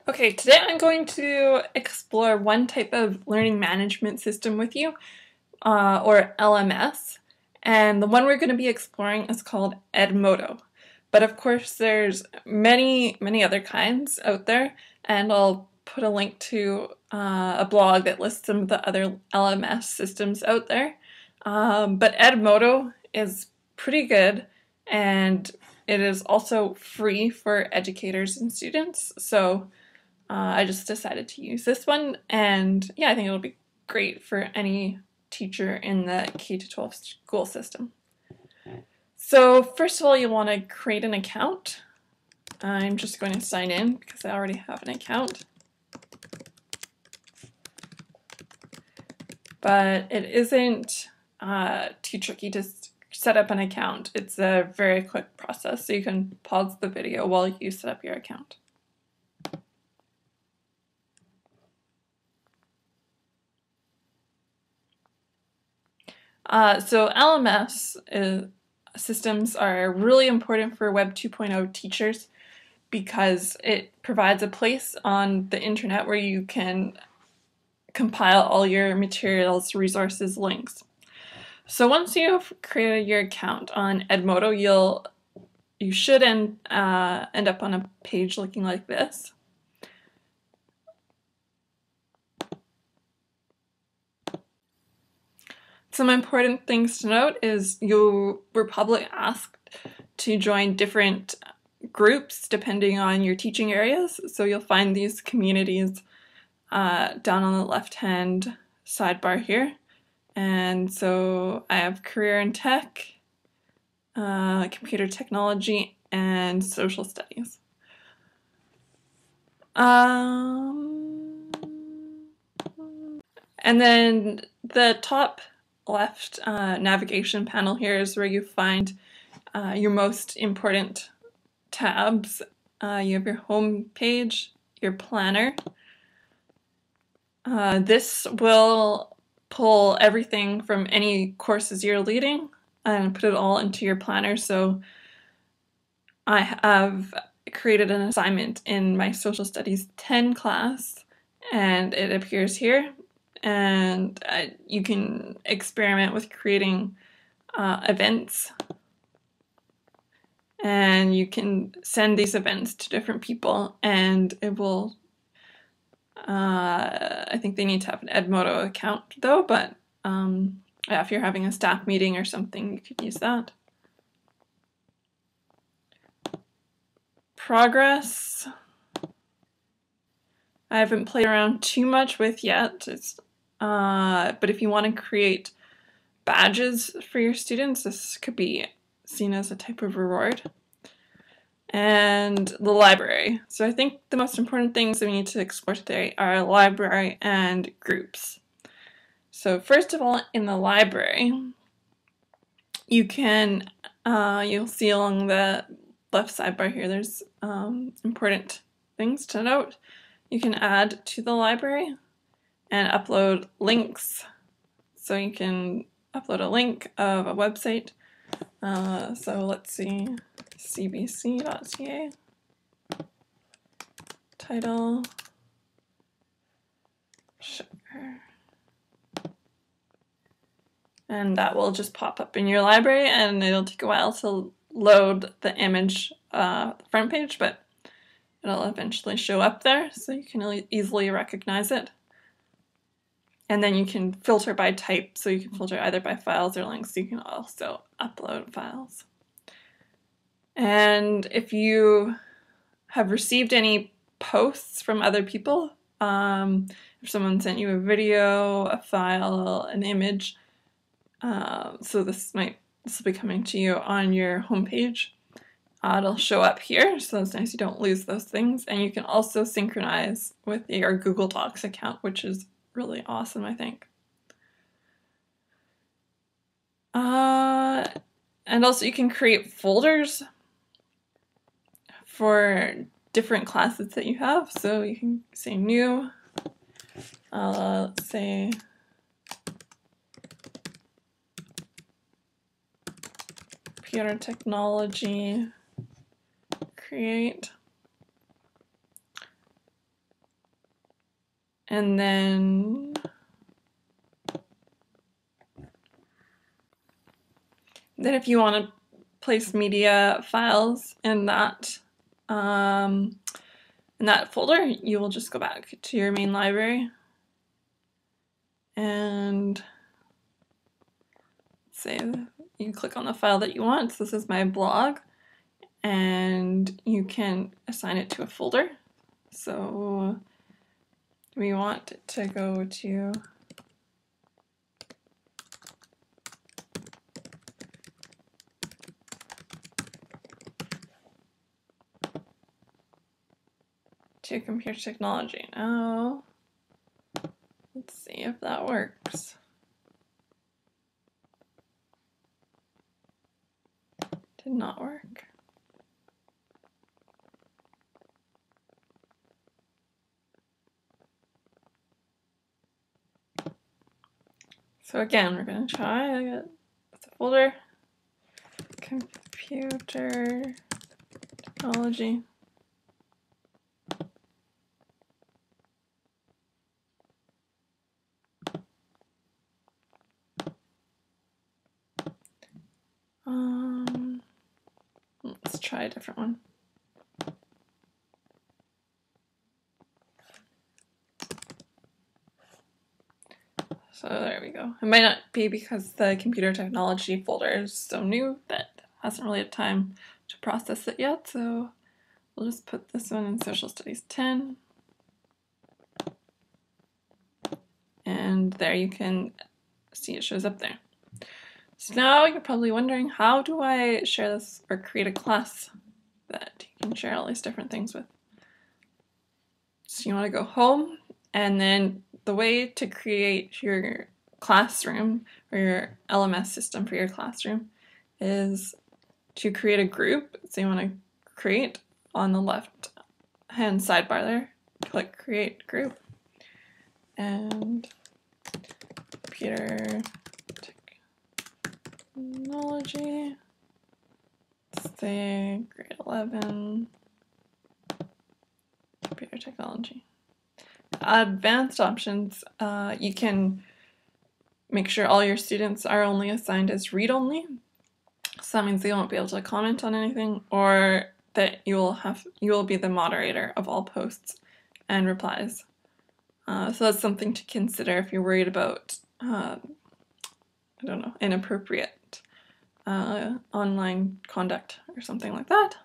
Okay, today I'm going to explore one type of learning management system with you, or LMS, and the one we're going to be exploring is called Edmodo. But of course there's many other kinds out there, and I'll put a link to a blog that lists some of the other LMS systems out there. But Edmodo is pretty good, and it is also free for educators and students, so I just decided to use this one, and yeah, I think it'll be great for any teacher in the K-12 school system. So first of all, you'll want to create an account. I'm just going to sign in because I already have an account. But it isn't too tricky to set up an account. It's a very quick process, so you can pause the video while you set up your account. So LMS systems are really important for Web 2.0 teachers because it provides a place on the internet where you can compile all your materials, resources, links. So once you've created your account on Edmodo, you should end up on a page looking like this. Some important things to note is you were probably asked to join different groups depending on your teaching areas. So you'll find these communities down on the left-hand sidebar here. And so I have career and tech, computer technology, and social studies. And then the top left navigation panel here is where you find your most important tabs. You have your home page, your planner. This will pull everything from any courses you're leading and put it all into your planner. So I have created an assignment in my Social Studies 10 class, and it appears here. And you can experiment with creating events, and you can send these events to different people, and it will I think they need to have an Edmodo account though, but yeah, if you're having a staff meeting or something, you could use that. Progress, I haven't played around too much with yet. But if you want to create badges for your students, this could be seen as a type of reward. And the library. So I think the most important things that we need to explore today are library and groups. So first of all, in the library, you can, you'll see along the left sidebar here, there's important things to note. You can add to the library and upload links. So you can upload a link of a website. So let's see, cbc.ca, title, sure. And that will just pop up in your library, and it'll take a while to load the image front page, but it'll eventually show up there, so you can easily recognize it. And then you can filter by type, so you can filter either by files or links. You can also upload files. And if you have received any posts from other people, if someone sent you a video, a file, an image, so this will be coming to you on your homepage. It'll show up here, so it's nice you don't lose those things. And you can also synchronize with your Google Docs account, which is really awesome, I think. And also you can create folders for different classes that you have. So you can say new, let's say computer technology, create. And then if you want to place media files in that folder, you will just go back to your main library and say you click on the file that you want. So this is my blog, and you can assign it to a folder. So we want it to go to computer technology. Now, let's see if that works. Did not work. So again, we're going to try. I got the folder, computer technology. Let's try a different one. So there we go. It might not be because the computer technology folder is so new that hasn't really had time to process it yet. So we'll just put this one in Social Studies 10. And there you can see it shows up there. So now you're probably wondering, how do I share this or create a class that you can share all these different things with? So you want to go home, and then the way to create your classroom or your LMS system for your classroom is to create a group. So you want to create on the left hand sidebar there, click create group, and computer technology, say grade 11, computer technology. Advanced options, you can make sure all your students are only assigned as read-only. So that means they won't be able to comment on anything, or that you will be the moderator of all posts and replies. So that's something to consider if you're worried about, I don't know, inappropriate online conduct or something like that.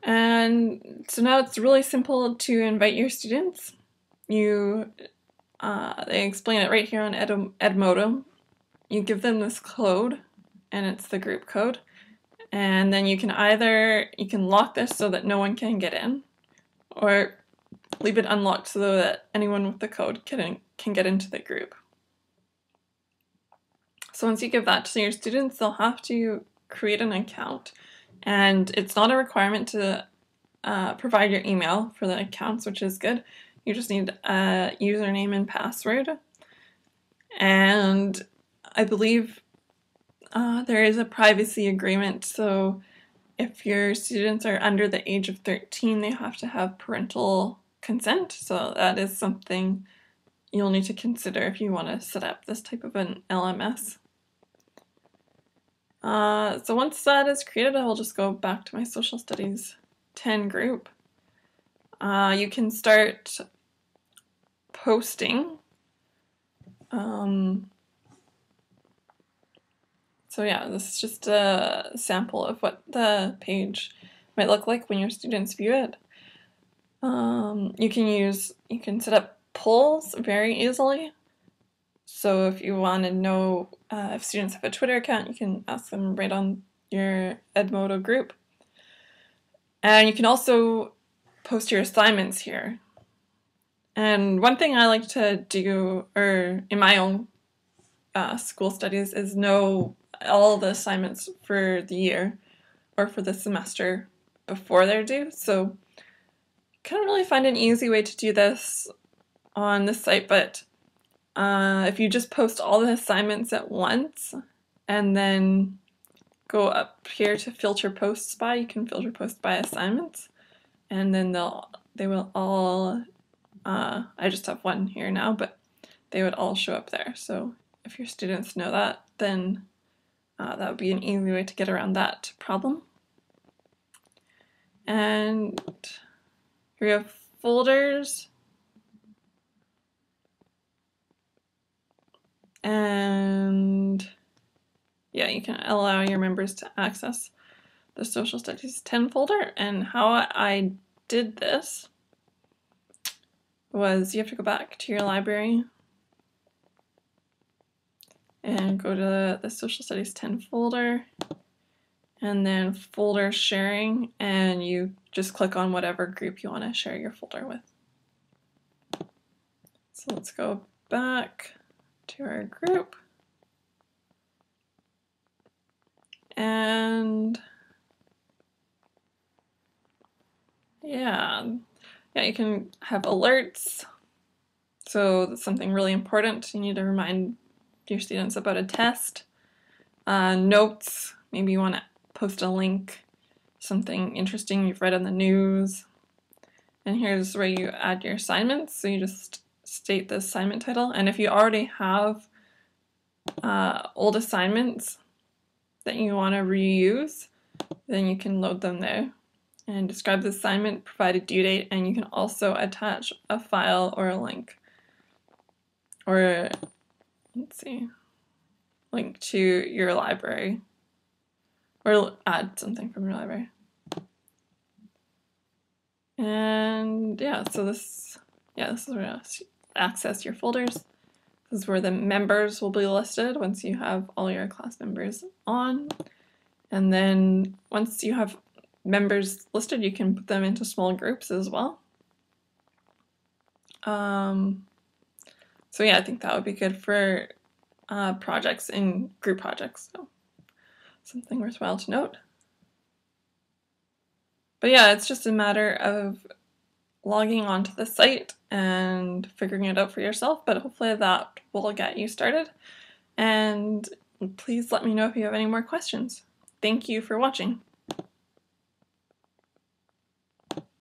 And so now it's really simple to invite your students. They explain it right here on Edmodo. You give them this code, and it's the group code. And then you can lock this so that no one can get in, or leave it unlocked so that anyone with the code can get into the group. So once you give that to your students, they'll have to create an account. And it's not a requirement to provide your email for the accounts, which is good. You just need a username and password. And I believe there is a privacy agreement, so if your students are under the age of 13, they have to have parental consent. So that is something you'll need to consider if you want to set up this type of an LMS. So once that is created, I will just go back to my Social Studies 10 group. You can start posting. So yeah, this is just a sample of what the page might look like when your students view it. You can set up polls very easily. So if you want to know if students have a Twitter account, you can ask them right on your Edmodo group. And you can also post your assignments here. And one thing I like to do, or in my own school studies, is know all the assignments for the year or for the semester before they're due. So can't really find an easy way to do this on this site, but if you just post all the assignments at once and then go up here to filter posts by, you can filter posts by assignments, and then they'll they will all, I just have one here now, but they would all show up there. So if your students know that, then that would be an easy way to get around that problem. And here we have folders. And yeah, you can allow your members to access the Social Studies 10 folder. And how I did this was you have to go back to your library and go to the Social Studies 10 folder and then folder sharing, and you just click on whatever group you want to share your folder with. So let's go back to our group. And yeah, you can have alerts. So that's something really important. You need to remind your students about a test. Notes, maybe you want to post a link, something interesting you've read in the news. And here's where you add your assignments. So you just state the assignment title. And if you already have old assignments that you want to reuse, then you can load them there. And describe the assignment, provide a due date, and you can also attach a file or a link. Or, let's see, link to your library. Or add something from your library. And yeah, so this is where you access your folders. This is where the members will be listed once you have all your class members on. And then once you have members listed, you can put them into small groups as well. So yeah, I think that would be good for projects and group projects. So something worthwhile to note. But yeah, it's just a matter of logging onto the site and figuring it out for yourself, but hopefully that will get you started. And please let me know if you have any more questions. Thank you for watching.